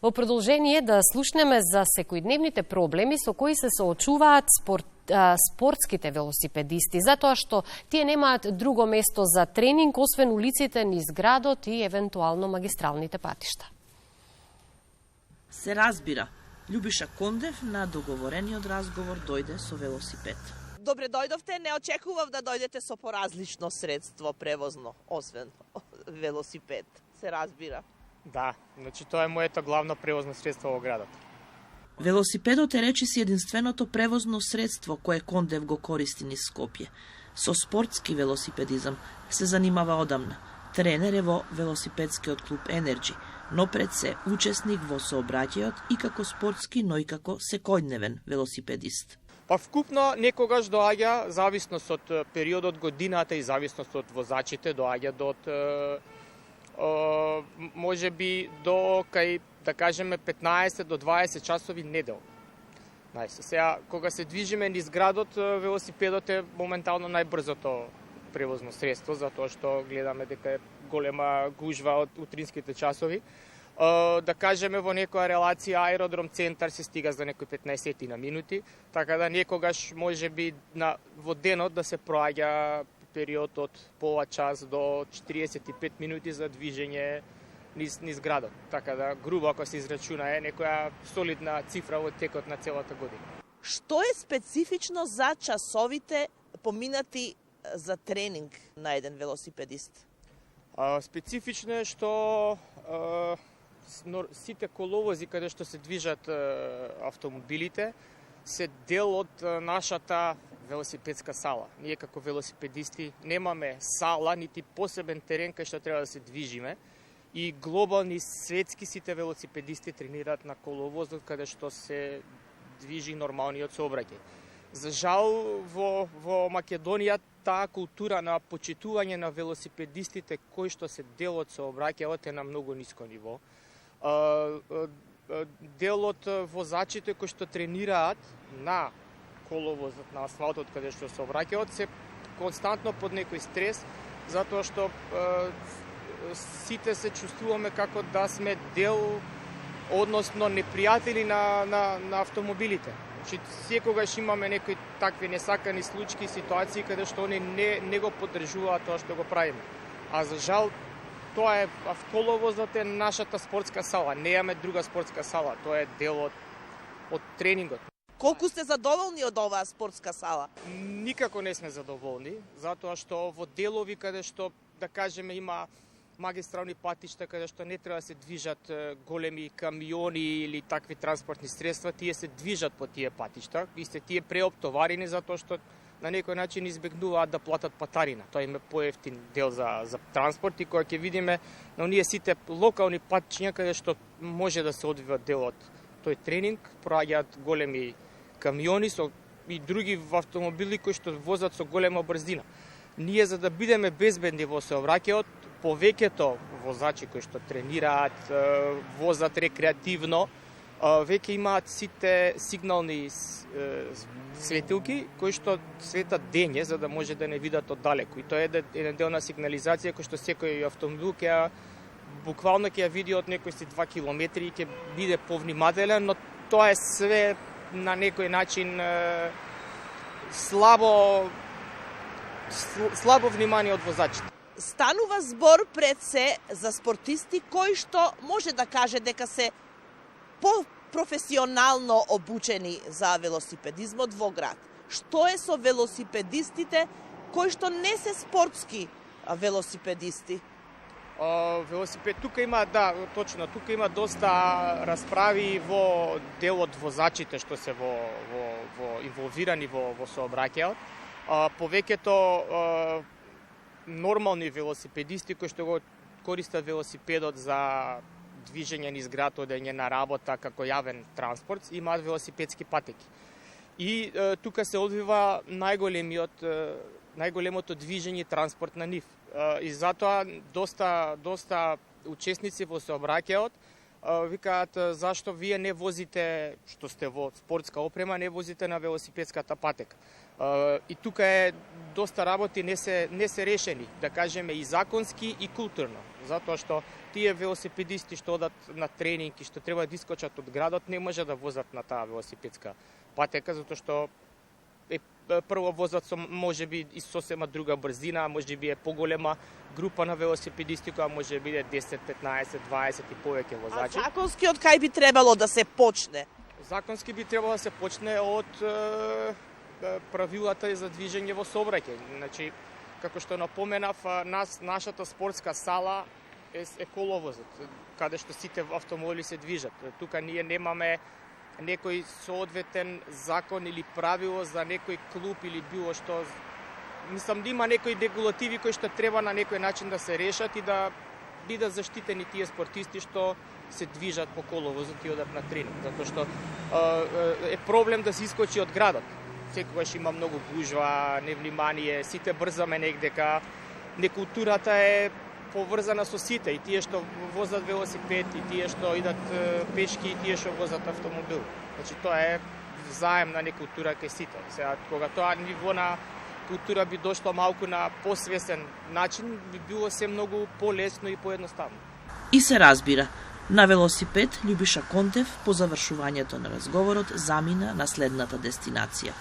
Во продолжение да слушнеме за секојдневните проблеми со кои се соочуваат спортските велосипедисти, затоа што тие немаат друго место за тренинг освен улиците низ градот и евентуално магистралните патишта. Се разбира, Љубиша Кондев на договорениот разговор дојде со велосипед. Добре дојдовте, не очекував да дојдете со поразлично средство превозно, освен велосипед. Се разбира. Да, значи тоа е моето главно превозно средство во градот. Велосипедот е речиси единственото превозно средство кое Кондев го користи низ Скопје. Со спортски велосипедизам се занимава одамна. Тренер е во велосипедскиот клуб Енерджи, но пред се учесник во сообраќајот и како спортски, но и како секојдневен велосипедист. Па вкупно некогаш доаѓа, зависност од периодот годината и зависност од возачите, доаѓа може би до кај, да кажеме, 15 до 20 часови недел. Сега, кога се движиме низ градот, велосипедот е моментално најбрзото превозно средство, затоа што гледаме дека е голема гужва од утринските часови. Да кажеме, во некоја релација аеродром центар се стига за некои 15 на минути, така да некогаш може би во денот да се проаѓа период од пола час до 45 минути за движење низ градот. Така да, грубо ако се израчуна е некоја солидна цифра во текот на целата година. Што е специфично за часовите поминати за тренинг на еден велосипедист? Специфично е што сите коловози каде што се движат автомобилите се дел од нашата велосипедска сала. Ние како велосипедисти немаме сала, нити посебен терен кај што треба да се движиме. И глобални светски сите велосипедисти тренираат на коловозот каде што се движи нормалниот сообраќај. За жал, во Македонија таа култура на почитување на велосипедистите кои што се дел од сообраќајот е на многу ниско ниво. Дел од возачите кои што тренираат на коловозот, на асфалтот каде што сообраќајот се константно под некој стрес, затоа што сите се чувствуваме како да сме дел, односно непријатели на автомобилите. Значи, секогаш имаме некои такви несакани случаи, ситуации каде што они не го поддржуваат тоа што го правиме. А за жал, тоа е коловозот е нашата спортска сала. Немаме друга спортска сала, тоа е дел од тренингот. Колку сте задоволни од оваа спортска сала? Никако не сме задоволни, затоа што во делови каде што, да кажеме, има магистрални патишта каде што не треба да се движат големи камиони или такви транспортни средства, тие се движат по тие патишта и се тие преоптоварени затоа што на некој начин избегнуваат да платат патарина. Тоа им е поевтин дел за транспорт и кога ќе видиме на оние сите локални патишња каде што може да се одвива дел од тој тренинг, проаѓаат големи камиони и други автомобили кои што возат со голема брзина. Ние за да бидеме безбедни во сообраќајот, повеќето возачи кои што тренираат, возат рекреативно, веќе имаат сите сигнални светилки кои што светат дење за да може да не видат оддалеку. И тоа е еден дел на сигнализација кој што секој автомобил буквално ќе ја види од некои 2 километри и ќе биде повнимателен, но тоа е све на некој начин слабо внимание од возачите. Станува збор пред се за спортисти кои што може да каже дека се професионално обучени за велосипедизмот во град. Што е со велосипедистите кои што не се спортски велосипедисти? Тука има, да, точно, тука има доста расправи во дел од возачите што се инволвирани во сообраќајот. Повеќето нормални велосипедисти кои што го користат велосипедот за движење низ град, одење на работа како јавен транспорт, имаат велосипедски патеки. И тука се одвива најголемото движење и транспорт на нив. И затоа доста учесници во сообраќајот викаат зашто вие не возите, што сте во спортска опрема, не возите на велосипедската патека. И тука е доста работи не се решени, да кажеме и законски и културно, затоа што тие велосипедисти што одат на тренинг и што треба да искочат од градот не може да возат на таа велосипедска патека, затоа што прво возат со можеби и сосема друга брзина, можеби е поголема група на велосипедисти која може биде 10, 15, 20 и повеќе возачи. А законски од кај би требало да се почне? Законски би требало да се почне од правилата за движење во сообраќај. Значи, како што напоменав, нашата спортска сала е коловозот, каде што сите автомобили се движат. Тука ние немаме некој соодветен закон или правило за некој клуб или било што. Мислам да има некои регулативи кои што треба на некој начин да се решат и да бидат заштитени тие спортисти што се движат по коловозот и одат на тренинг, затоа што е проблем да се искочи од градот. Секогаш има многу гужва, невнимание, сите брзаме негдека. Некултурата е поврзана со сите, и тие што возат велосипед, и тие што идат пешки, и тие што возат автомобил. Значи тоа е заемна некултура кај сите. Сега кога тоа ниво на култура би дошло малку на посвесен начин, би било се многу полесно и поедноставно. И се разбира, на велосипед Љубиша Контев по завршувањето на разговорот замина на следната дестинација.